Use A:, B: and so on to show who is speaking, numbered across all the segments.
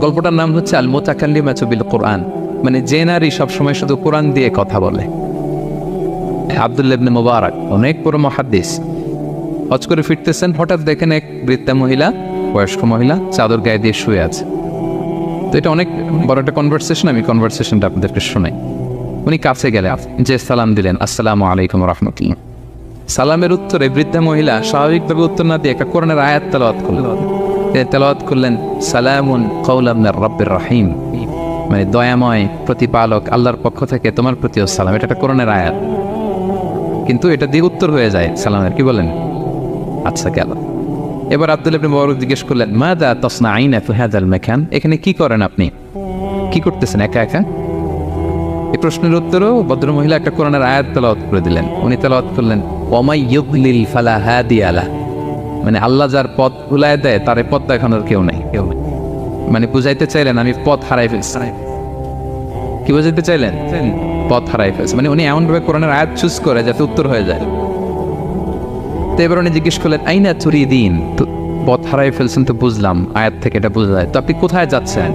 A: গল্পটার নাম হচ্ছে আল মুতাকাল্লিমাতু বিল কোরআন, মানে যে নারী সবসময় শুধু কোরআন দিয়ে কথা বলে। আব্দুল্লাহ ইবনে মুবারক অনেক বড় মুহাদ্দিস, হজ করে ফিরতেছেন, হঠাৎ দেখেন এক বৃদ্ধা মহিলা, বয়স্ক মহিলা চাদর গায়ে দিয়ে শুয়ে আছে। তো এটা অনেক বড় একটা কনভারসেশন, আমি কনভারসেশনটা আপনাদেরকে শোনাই। উনি কাছে গেলে যে সালাম দিলেন, আসসালামু আলাইকুম রাহমাতুল্লাহ। সালামের উত্তরে বৃদ্ধা মহিলা স্বাভাবিকভাবে উত্তর না দিয়ে একটা কোরআনের আয়াত তেলাওয়াত করলেন। তেলাওয়াত করলেন সালামুন কাওলাম মির রাব্বির রহিম, মানে দয়াময় প্রতিপালক আল্লাহর পক্ষ থেকে তোমার প্রতিও সালাম। এটা একটা কোরআনের আয়াত, কিন্তু এটা দিয়ে উত্তর হয়ে যায় সালামের। কি বলেন? আচ্ছা গেল। এবার আব্দুল্লাহ ইবনে মুবারক জিজ্ঞেস করলেন মাযা তাসনাঈনা ফি হাযাল মাকান, এখানে কি করেন আপনি, কি করতেছেন একা একা? এই প্রশ্নের উত্তরেও ভদ্রমহিলা একটা কোরআনের আয়াত তেলাওয়াত করে দিলেন। উনি তেলাওয়াত করলেন ওয়ামাই ইউদ্লিল ফালা হাদিয়া লাহ, মানে আল্লাহ যার পথ ভুলায় দেয় তার পথ দেখানোর কেউ নাই। মানে বুঝাইতে চাইলেন আমি পথ হারাই ফেলছি। কি বুঝাইতে চাইলেন? পথ হারাই ফেলছে, মানে উনি এমনভাবে কোরআনের আয়াত চুজ করে যাতে উত্তর হয়ে যায়। তো এবার উনি জিজ্ঞেস করলেন আইনা তুরিদিন, তো পথ হারাই ফেলছেন তো বুঝলাম, আয়াত থেকে এটা বোঝা যায়, তো আপনি কোথায় যাচ্ছেন,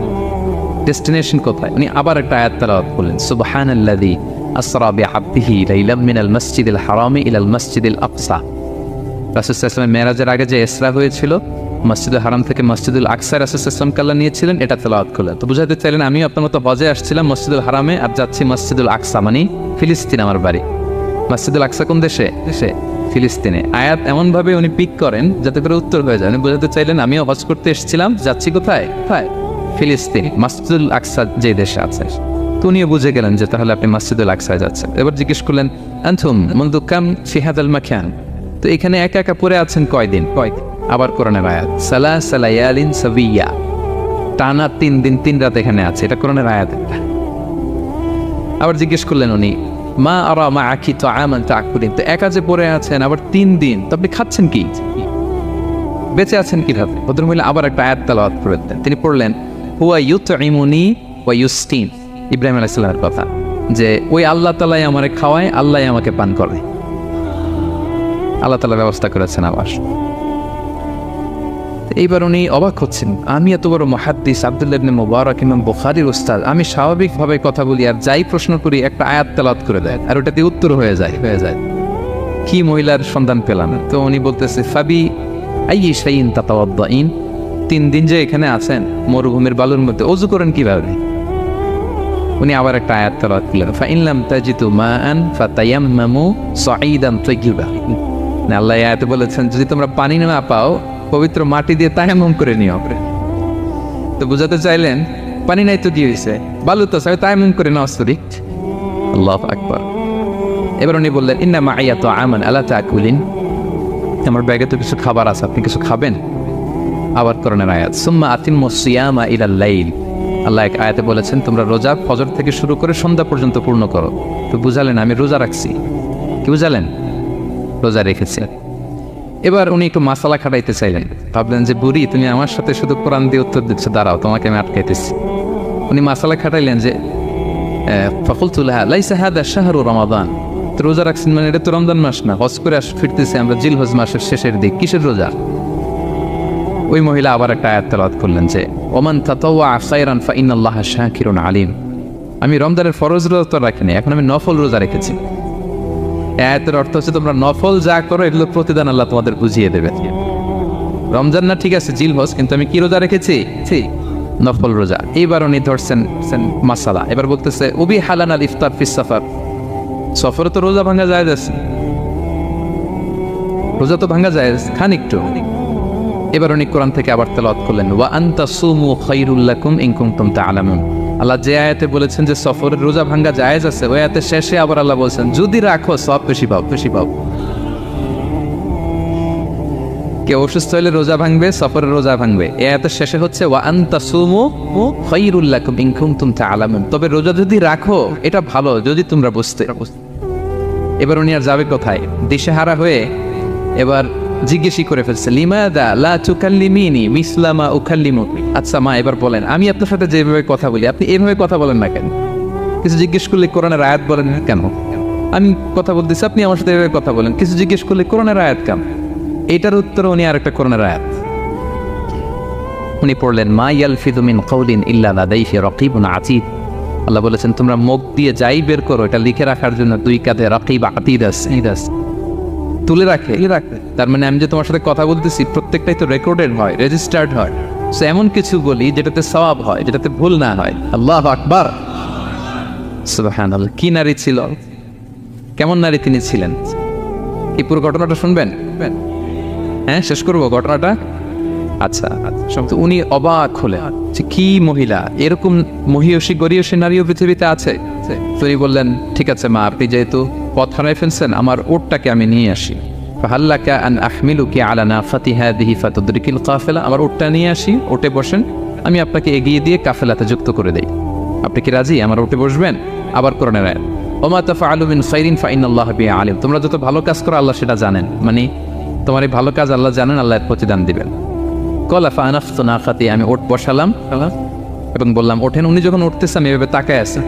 A: ডেস্টিনেশন কোথায়? উনি আবার একটা আয়াত তেলাওয়াত করলেন সুবহানাল্লাযী আসরা বিআবদিহি লাইলাম মিনাল মাসজিদিল হারামি ইলাল মাসজিদিল আকসা। রাসূল সাল্লাল্লাহু আলাইহি ওয়াসাল্লাম মেরাজের আগে যে ইসরা হয়েছিল, মসজিদুল হারাম থেকে মসজিদুল আকসা রাসূল সাল্লাল্লাহু আলাইহি ওয়াসাল্লাম আল্লাহ নিয়েছিলেন, এটা তেলাওয়াত করলেন। তো বুঝাতে চাইলেন আমি আপনার মতো হজে আসছিলাম মসজিদুল হারামে, আর যাচ্ছি মসজিদুল আকসা, মানে ফিলিস্তিন আমার বাড়ি। মসজিদুল আকসা কোন দেশে? ফিলিস্তিনে। আয়াত এমনভাবে উনি পিক করেন যাতে করে উত্তর হয়ে যায়। উনি বোঝাতে চাইলেন আমিও হজ করতে এসেছিলাম, যাচ্ছি কোথায়? ফিলিস্তিন, মসজিদুল আকসা যে দেশে আছে। তো উনিও বুঝে গেলেন যে তাহলে আপনি মসজিদুল আকসায় যাচ্ছেন। এবার জিজ্ঞেস করলেন আনতুম মুনযু কাম ফি হাযাল মাকান, তো এখানে একা একা পড়ে আছেন কয়দিন? আবার কোরআনের আয়াত সালাসা লায়ালিন সাবিয়া, টানা 3 দিন 3 রাত এখানে আছে, এটা কোরআনের আয়াত। আবার জিজ্ঞেস করলেন উনি মা আরা মাআকি তাআমান তাকুলিন, তো একা যে পড়ে আছেন আবার 3 দিন, তো আপনি খাচ্ছেন কি, বেঁচে আছেন কিভাবে? ভদ্রমহিলা আবার একটা আয়াত তেলাওয়াত করলেন। তিনি পড়লেন হুয়া ইউতঈমুনি ওয়া ইউসকিন, ইব্রাহিম আলাইহিস সালামের কথা, যে ওই আল্লাহ তাআলাই আমারে খাওয়ায়, আল্লাহই আমাকে পান করে, আল্লাহ তাআলা ব্যবস্থা করেছেন আবার। এইবার উনি অবাক হচ্ছেন, আমি এত বড় মুহাদ্দিস আব্দুল্লাহ ইবনে মুবারক ইমাম বুখারীর উস্তাদ, আমি স্বাভাবিকভাবে কথা বলি আর যাই প্রশ্ন করি একটা আয়াত তেলাওয়াত করে দেয় আর ওটাতে উত্তর হয়ে যায়। কি মহিলার সন্ধান পেলাম? তো উনি বলতেছে ফাবি আইয়ি শাইইন তাতাওয়াদ্দাইন, 3 দিন যে এখানে আছেন মরুভূমির বালুর মধ্যে ওযু করেন কিভাবে? উনি আবার একটা আয়াত তেলাওয়াত করলেন ফাইন লাম তাজিদু মাআন ফাতায়াম্মামু সাঈদান তাইয়্যিবা, না আল্লাহ আয়াতে বলেছেন যদি তোমরা পানি না পাও পবিত্র মাটি দিয়ে তায়াম্মুম করে নিও। তো বুঝাতে চাইলেন পানি নাই তো কি হয়েছে, বালু তো সবাই তায়াম্মুম করে নাও। আল্লাহু আকবার। এবার উনি বললেন ইন্না মাইয়া তাআমান আলা তাকুলিন, আমার ব্যাগে তো কিছু খাবার আছে, আপনি কিছু খাবেন? আবার কোরআনের আয়াত সুম্মা আতিম্মুস সিয়ামা ইলাল লাইল, আল্লাহ এক আয়াতে বলেছেন তোমরা রোজা ফজর থেকে শুরু করে সন্ধ্যা পর্যন্ত পূর্ণ করো। তো বুঝালেন আমি রোজা রাখছি। কি বুঝালেন? রোজা রেখেছি। এবার উনি একটু মাসালা খাটাইতে চাইলেন, ভাবলেন যে বুড়ি তুমি আমার সাথে শুধু কোরআন দিয়ে উত্তর দিচ্ছ, দাঁড়াও তোমাকে আমি আটকাইতেছি। উনি মাসালা খাটাইলেন যে ফাকুলতু লাহা লাইসা হাদা শাহরু রমাদান, তো রোজা রাখছেন মানে এটা তো রমজান মাস না, হজ করে ফিরতেছি আমরা জিলহজ মাসের শেষের দিক, কিসের রোজা? ওই মহিলা আবার একটা আয়াত তেলাওয়াত করলেন যে ওমান তাতাওয়া খায়রান ফাইনাল্লাহা শাকিরুন আলিম, আমি রমজানের ফরজ রোজা তো রাখিনি, এখন আমি নফল রোজা রেখেছি। আয়াতের অর্থ হচ্ছে তোমরা নফল যা করো এগুলো প্রতিদান আল্লাহ তোমাদের বুঝিয়ে দেবে। রমজান না ঠিক আছে জিলহজ, কিন্তু আমি কি রোজা রেখেছি? নফল রোজা। এইবার উনি ধরছেন মাসালা, এবার বলতেছে উবি হালান আল ইফতার ফিস সাফার, সফরে তো রোজা ভাঙা যায়, রোজা তো ভাঙা যায়, খান একটু। এবার উনি কোরআন থেকে আবার তেলাওয়াত করলেন ওয়া আনতা সুমু খায়রুল লাকুম ইন কুনতুম তা'লামুন, আল্লাহ যে আয়াতে বলেছেন যে সফরের রোজা ভাঙা জায়েজ আছে, ওই আয়াতের শেষে আবার আল্লাহ বলছেন যদি রাখো সব বেশি পাও। কেউ অসুস্থ হলে রোজা ভাঙবে, সফরের রোজা ভাঙবে। এই আয়াতের শেষে হচ্ছে ওয়া আনতা সুমু খায়রুল লাকুম ইন কুনতুম তা'লামুন, তবে রোজা যদি রাখো এটা ভালো যদি তোমরা বুঝতে। এবার উনি আর যাবে কোথায়? দিশেহারা হয়ে এবার জিজ্ঞেসই করে ফেলছে লিমাদা লা তুকাল্লিমিনি মিসলা মা উকাল্লিমুকি, আচ্ছা মা এবার বলেন আমি আপনার সাথে যেভাবে কথা বলি আপনি এভাবে কথা বলেন না কেন? কিছু জিজ্ঞেস করলে কোরআনের আয়াত বলেন কেন? আমি কথা বলতেছি আপনি আমার সাথে এভাবে কথা বলেন, কিছু জিজ্ঞেস করলে কোরআনের আয়াত কেন? এটার উত্তর উনি আর একটা কোরআনের আয়াত উনি পড়লেন মা ইয়ালফিযু মিন কাউলিন ইল্লা লাদাইহি রাকিবুন আতীদ। আল্লাহ বলেছেন তোমরা মুখ দিয়ে যাই বের করো এটা লিখে রাখার জন্য দুই কাঁধে রাকিব আতীদ আছে, তুলে রাখে। তার মানে আমি যে তোমার সাথে কথা বলতেছি প্রত্যেকটাই তো রেকর্ডেড হয়, রেজিস্টার্ড হয়। সো এমন কিছু বলি যেটাতে সওয়াব হয়, যেটাতে ভুল না হয়। আল্লাহু আকবার, সুবহানাল্লাহ। কি নারী ছিল, কেমন নারী তিনি ছিলেন, এই পুরো ঘটনাটা শুনবেন? হ্যাঁ, শেষ করবো ঘটনাটা। আচ্ছা, উনি অবাক হলেন যে কি মহিলা, এরকম মহিয়সী গরিয়সী নারীও পৃথিবীতে আছে। তিনি বললেন ঠিক আছে মা, আপনি যেহেতু পথ হারাই ফেলছেন, আমার ওটটাকে আমি নিয়ে আসি। ফাহাল্লাকা আন আহমিলুকি আলা নাফাতি হাদিহি ফাতুদরিকিল কাফেলা। আমার ওটটা নিয়ে আসি, ওটে বসেন, আমি আপনাকে এগিয়ে দিয়ে কাফেলাতে যুক্ত করে দেই। আপনি কি রাজি আমার ওটে বসবেন? আবার কোরআনের আয়াত, ওমা তাফআলু মিন খাইরিন ফাইনাল্লাহা বিহি আলিম। তোমরা যত ভালো কাজ করো আল্লাহ সেটা জানেন, মানে তোমার এই ভালো কাজ আল্লাহ জানেন, আল্লাহ এর প্রতিদান দিবেন। কলা ফানাফতু নাকাতি, আমি ওট বসালাম এবং বললাম ওঠেন। উনি যখন উঠতেছে আমি এভাবে তাকায় আছি,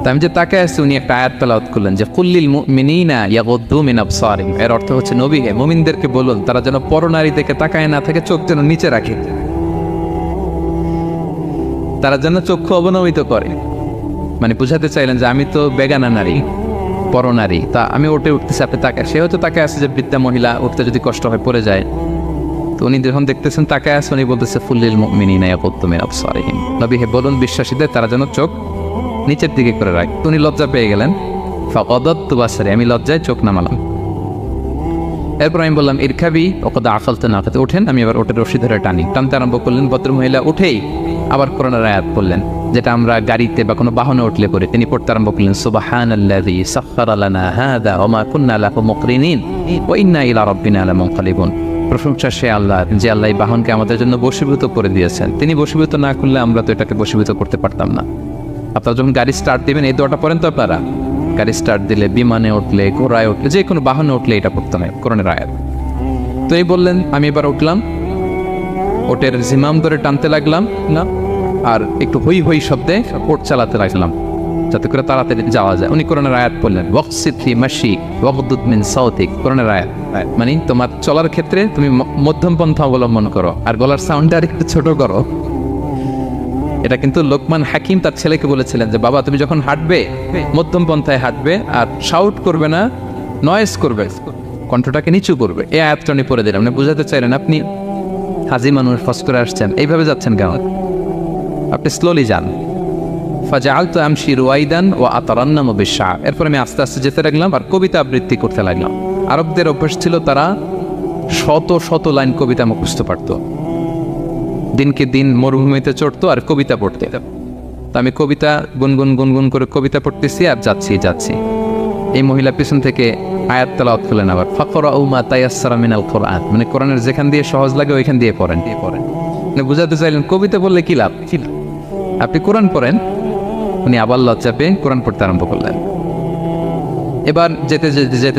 A: তা আমি যে তাকায় আছি উনি একটা আয়াত তেলাওয়াত করলেন যে কুল্লিল মুমিনিনা ইয়াগুদ্দু মিন আবসারিহিম। এর অর্থ হচ্ছে নবী হে মুমিনদেরকে বলুন তারা যেন পরনারী দেখে তাকায় না থাকে, চোখ যেন নিচে রাখে, তারা যেন চক্ষু অবনমিত করে। মানে বুঝাতে চাইলেন যে আমি তো বেগানা নারী, পরনারী, তা আমি ওটে উঠতেছি, আপনি তাকায়। সে হয়তো তাকায় আছে যে বৃদ্ধা মহিলা উঠতে যদি কষ্ট হয় পড়ে যায়। তো উনি যখন দেখতেছেন তাকায় আছে, উনি বলতেছে ফুল্লিল মুমিনিনা ইয়াগুদ্দু মিন আবসারিহিম। নবী হে বলুন বিশ্বাসীদের তারা যেন চোখ নিচের দিকে করে রাখে। উনি লজ্জা পেয়ে গেলেন। ফাকাদাতু বাসারি, আমি লজ্জায় চোখ নামালাম। এরপর আমি বললাম ইরকাবি ওয়াকাদ আকালতু নাকাতে, ওঠেন। আমি আবার ওটের রশি ধরে টানতে আরম্ভ করলেন। ভদ্রমহিলা উঠেই আবার কোরআনের আয়াত পড়লেন, যেটা আমরা গাড়িতে বা কোনো বাহনে উঠলে করি। তিনি পড়তে আরম্ভ করলেন সুবহানাল্লাযী সাখখারা লানা হাযা ওয়া মা কুন্না লাহু মুকরিনিন ওয়া ইন্না ইলা রাব্বিনা লামুনকালিবুন। প্রশংসা সে আল্লাহ, যে আল্লাহ এই বাহনকে আমাদের জন্য বশীভূত করে দিয়েছেন। তিনি বশীভূত না করলে আমরা তো এটাকে বশীভূত করতে পারতাম না। আপনারা যখন গাড়ি স্টার্ট দিবেন এই দোয়াটা পড়েন তো আপনারা। গাড়ি স্টার্ট দিলে, বিমানে উঠলে, ঘোড়ায় উঠলে, যে কোনো বাহনে উঠলে এটা পড়তে হয়, কোরআনের আয়াত। তো এই বললেন, আমি এবার উঠলাম, ওটের জিমাম ধরে টানতে লাগলাম আর একটু হই হই শব্দে ওট চালাতে লাগলাম যাতে করে তাড়াতাড়ি যাওয়া যায়। উনি কোরআনের আয়াত বললেন ওয়াকসিদ ফি মাশিক ওয়াগদুদ মিন সাউতিক। কোরআনের আয়াত মানে তোমার চলার ক্ষেত্রে তুমি মধ্যম পন্থা অবলম্বন করো আর গলার সাউন্ডটা আর একটু ছোট করো। এটা কিন্তু লোকমান হাকিম তার ছেলেকে বলেছিলেন যে বাবা তুমি যখন হাঁটবে মধ্যম পন্থায় হাঁটবে আর শাউট করবে না, নয়েজ করবে, কণ্ঠটাকে নিচু করবে। এই আয়াতটা উনি পড়ে দিলেন। মানে বুঝাতে চাইলেন আপনি হাজি মানুষ, ফস করে আসছেন, এইভাবে যাচ্ছেন কেন? আপনি স্লোলি যান। ফাজাআলতু আমশি রুয়াইদান ওয়া আতারান্নামু বিশ-শা'ব। এরপর আমি আস্তে আস্তে যেতে লাগলাম আর কবিতা আবৃত্তি করতে লাগলাম। আরবদের অভ্যাস ছিল তারা শত শত লাইন কবিতা মুখস্থ পারত। দিনকে দিন মরুভূমিতে চড়তো আর কবিতা পড়তে। তো আমি কবিতা গুনগুন করে কবিতা পড়তেছি আর যাচ্ছি। এই মহিলা পিছন থেকে আয়াত তেলাওয়াত করলেন আবার ফাকরাউ মা তায়াসসারা মিনাল কোরআন। মানে কোরআনের যেখান দিয়ে সহজ লাগে ওইখান দিয়ে পড়েন। মানে বুঝাতে চাইলেন কবিতা বললে কি লাভ, আপনি কোরআন পড়েন। উনি আবার লজ্জা পেয়ে কোরআন পড়তে আরম্ভ করলেন। এবার যেতে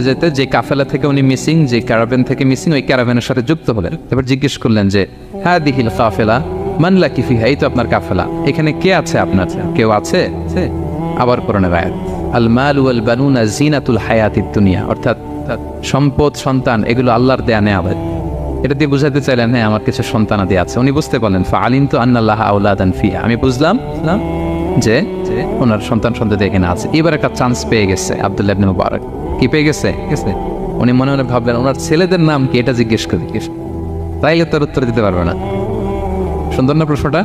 A: যেতে যে কাফেলা থেকে উনি মিসিং, যে ক্যারাভ্যান থেকে মিসিং, ওই ক্যারাভ্যানের সাথে যুক্ত হলেন। এবার জিজ্ঞেস করলেন যে হাদিহিল কাফেলা মান লাকি ফিহা, এই তো আপনার কাফেলা, এখানে কে আছে আপনার, কেউ আছে? আবার কোরআনের আয়াত আল মাল ওয়াল বানুনা জিনাতুল হায়াতিদ দুনিয়া, অর্থাৎ সম্পদ সন্তান এগুলো আল্লাহর দেয়া নেয়ামত। এটা দিয়ে বুঝাতে চাইলেন হ্যাঁ আমার কিছু সন্তানাদি আছে। উনি বুঝতে পারলেন ফাআলিমতু আন্নাল্লাহা আওলাদান ফিহা, আমি বুঝলাম যে ওনার সন্তান এখানে আছে। এবার একটা চান্স পেয়ে গেছে আব্দুল্লাহ ইবনে মুবারক। কি পেয়ে গেছে? উনি মনে মনে ভাবলেন ওনার ছেলেদের নাম কি, এটা জিজ্ঞেস করি, তাইলে তার উত্তর দিতে পারবে না। সুন্দর না প্রশ্নটা?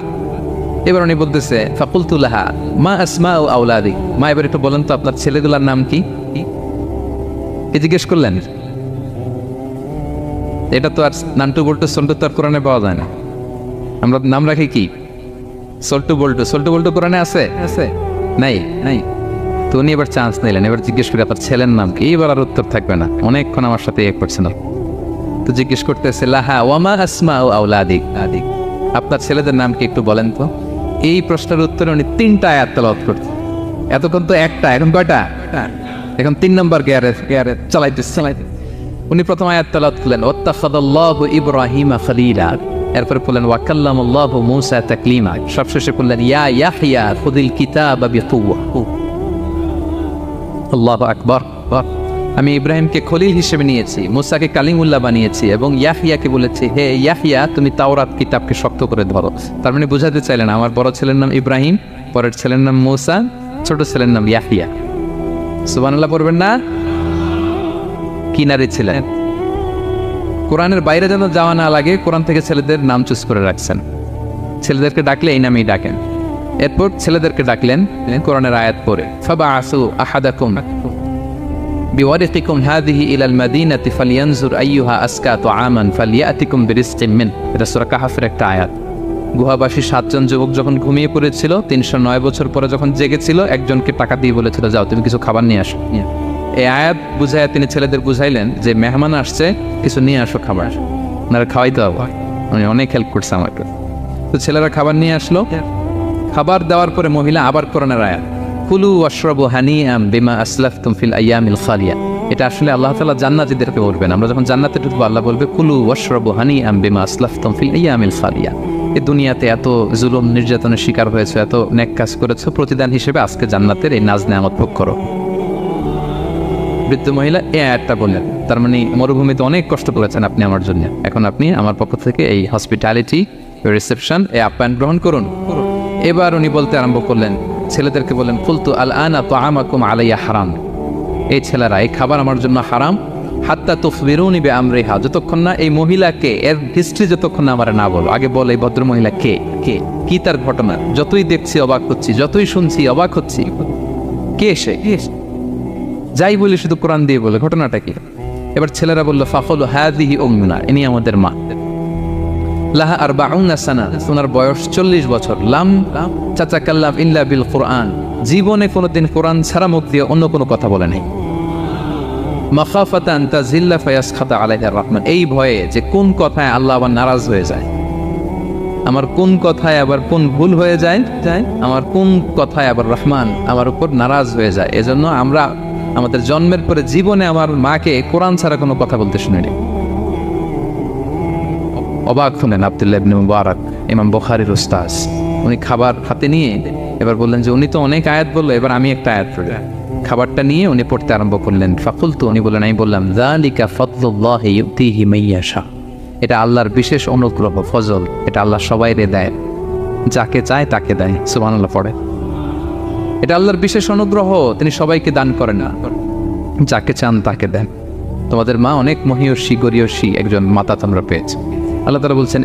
A: এবার উনি বলতেছে ফাকুলতু লাহা মা আসমাউ আওলাদি, মা এবার একটু বলেন তো আপনার ছেলেগুলোর নাম কি জিজ্ঞেস করলেন। এটা তো আর নান্টু বল্টু সল্টু তো আর কোরআনে পাওয়া যায় না। আমরা নাম রাখি কি সল্টু বল্টু কোরআনে আছে? নাই। তো উনি এবার চান্স নিলেন, এবার জিজ্ঞেস করি আপনার ছেলের নাম কি। এইবার আর উত্তর থাকবে না, অনেকক্ষণ আমার সাথে করছেন। তো জিজ্ঞেস করতেছে লাহা ওয়ামা আসমাউ আওলাদিক, আপনার ছেলেদের নাম কি একটু বলেন তো। এই প্রশ্নের উত্তরে উনি 3টা আয়াত তেলাওয়াত করতেন। এতক্ষণ তো একটা, এখন কয়টা? এখন 3 নম্বর গিয়ারে চালাইতে। উনি প্রথম আয়াত তেলাওয়াত করলেন ওয়াত্তাখাযাল্লাহু ইব্রাহিমা খলিলা, এরপরে বললেন ওয়া কাল্লামাল্লাহু মূসা তাকলিমা, সবশেষে বললেন ইয়া ইয়াহইয়া খুযিল কিতাবা বিকুওয়া। আল্লাহু আকবার। আমি ইব্রাহিমকে খলিল হিসেবে নিয়েছি, মুসাকে কালিমুল্লাহ বানিয়েছি, এবং ইয়াহিয়াকে বলেছি, হে ইয়াহিয়া তুমি তাওরাত কিতাবকে শক্ত করে ধরো। তার মানে বোঝাতে চাইলেন আমার বড় ছেলের নাম ইব্রাহিম, পরের ছেলের নাম মুসা, ছোট ছেলের নাম ইয়াহিয়া। সুবহানাল্লাহ পড়বেন না? কিনারে ছিলেন, কোরআনের বাইরে যেন যাওয়া না লাগে, কোরআন থেকে ছেলেদের নাম চুজ করে রাখছেন। ছেলেদেরকে ডাকলে এই নামেই ডাকেন। এরপর ছেলেদেরকে ডাকলেন কোরআনের আয়াত পড়ে, ফাবাআসু আহাদাকুম বিওয়ারিকিকুম হাযিহি ইলাল মাদিনাতি ফালিয়ানজুর আইয়ুহা আসকা তুআমান ফালিয়াতিকুম বিরিজকিম মিন। এটা সূরা কাহফের একটা আয়াত। গুহাবাসী 7 জন যুবক যখন ঘুমিয়ে পড়েছিল, 309 বছর পরে যখন জেগেছিল, একজনকে টাকা দিয়ে বলেছিল যাও তুমি কিছু খাবার নিয়ে আসো। এই আয়াত বুঝাইয়া তিনি ছেলেদের বুঝাইলেন যে মেহমান আসছে, কিছু নিয়ে আসো খাবার, আপনারা খাওয়াইতে হবে। উনি অনেক হেল্প করছে আমাকে। তো ছেলেরা খাবার নিয়ে আসলো। খাবার দেওয়ার পরে মহিলা আবার কোরআনের আয়াত, কুলু ওয়াশরাবু হানিআম বিমা আসলাফতুম ফিল আইয়ামিল খালিয়া। এটা আসলে আল্লাহ তাআলা জান্নাতীদেরকে বলবেন। আমরা যখন জান্নাতে ঢুকবো আল্লাহ বলবে কুলু ওয়াশরাবু হানিআম বিমা আসলাফতুম ফিল আইয়ামিল খালিয়া। এই দুনিয়াতে এত জুলুম নির্যাতনের শিকার হয়েছে, এত নেক কাজ করেছো, প্রতিদান হিসেবে আজকে জান্নাতের এই নাজ নেয়ামত ভোগ করো। বৃদ্ধ মহিলা এই আয়াতটা বললেন, তার মানে মরুভূমিতে অনেক কষ্ট করেছেন আপনি আমার জন্য, এখন আপনি আমার পক্ষ থেকে এই হসপিটালিটি রিসেপশন, এই আপ্যায়ন গ্রহণ করুন। এবার উনি বলতে আরম্ভ করলেন, ছেলেদেরকে বললেন, কুলতু আল আনা তুআমাকুম আলাইয়া হারাম। এই ছেলেরা, এই খাবার আমার জন্য হারাম, হাত্তা তুখবিরুনি বিআমরিহা, যতক্ষণ না এই মহিলাকে, এর হিস্ট্রি যতক্ষণ না আমার না বলো। আগে বল এই ভদ্র মহিলা কে, কে কি তার ঘটনা, যতই দেখছি অবাক হচ্ছি, যতই শুনছি অবাক হচ্ছি, কে সে, যাই বলি শুধু কোরআন দিয়ে বলে, ঘটনাটা কি? এবার ছেলেরা বললো, ফাকুলু হাযিহি উম্মুনা, ইনি আমাদের মা, লাহা আরবাউনা সানা, ওনার বয়স 40 বছর, লাম তাতাকাল্লাম ইল্লা বিল কুরআন, জীবনে কোনোদিন কোরআন ছাড়া মুখ দিয়ে অন্য কোনো কথা বলে নাই। মাখাফাতান তাজিল্লা ফায়াসখাতা আলাইহা রহমান, এই ভয়ে যে কোন কথায় আল্লাহ আবার নারাজ হয়ে যায়, আমার কোন কথায় আবার কোন ভুল হয়ে যায়, আমার কোন কথায় আবার রহমান আমার উপর নারাজ হয়ে যায়। এজন্য আমরা আমাদের জন্মের পরে জীবনে আমার মাকে কোরআন ছাড়া কোনো কথা বলতে শুনিনি। অবাক হলেন আব্দুল্লাহ ইবনে মুবারক, ইমাম বুখারীর উস্তাদ। উনি খাবার হাতে নিয়ে এবার বললেন যে উনি তো অনেক আয়াত বললো, এবার আমি একটা আয়াত পড়ি। খাবারটা নিয়ে উনি পড়তে আরম্ভ করলেন। ফাকুলতু, উনি বললেন, আমি বললাম, যালিকা ফাদলুল্লাহি ইউতিহি মাইয়াশা, এটা আল্লাহর বিশেষ অনুগ্রহ, ফজল, এটা আল্লাহ সবাইরে দেয়, যাকে চায় তাকে দেয়। সুবহানাল্লাহ পড়ে। এটা আল্লাহর বিশেষ অনুগ্রহ, তিনি সবাইকে দান করেন না, যাকে চান তাকে দেন। তোমাদের মা অনেক মহিয়সী গরিয়সী একজন মাতা তোমরা পেয়েছ। আল্লাহ তাআলা বলছেন,